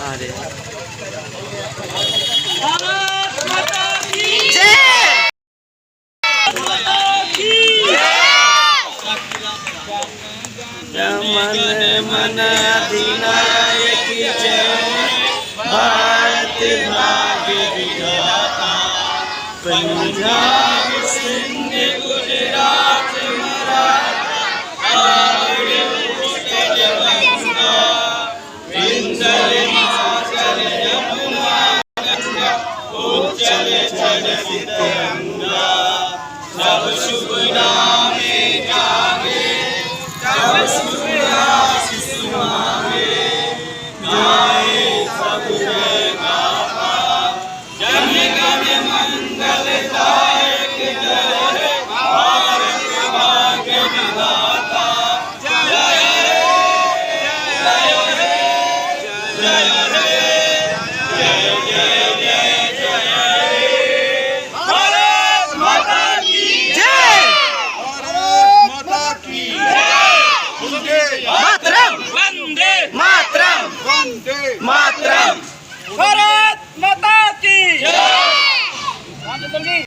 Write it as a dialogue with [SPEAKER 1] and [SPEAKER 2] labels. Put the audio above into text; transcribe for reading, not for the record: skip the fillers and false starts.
[SPEAKER 1] अरे मन मन अधिनायक जय भारत भाग्य विधाता पंजाब सिंध गुजरात मराठा उत्कल बंगा विंध्य हिमाचल यमुना गंगा उच्चल चल सितरंगा सब शुभ नामे जागे तब शुभ आशीष मांगे गाए सब जय गाथा जन गण मंगलदायक जय भारत भाग्य विधाता जय जय जय जय जय जय भारत माता की जय भारत माता की मातरम वंदे मातरम वंदे मातरम भारत माता की जय।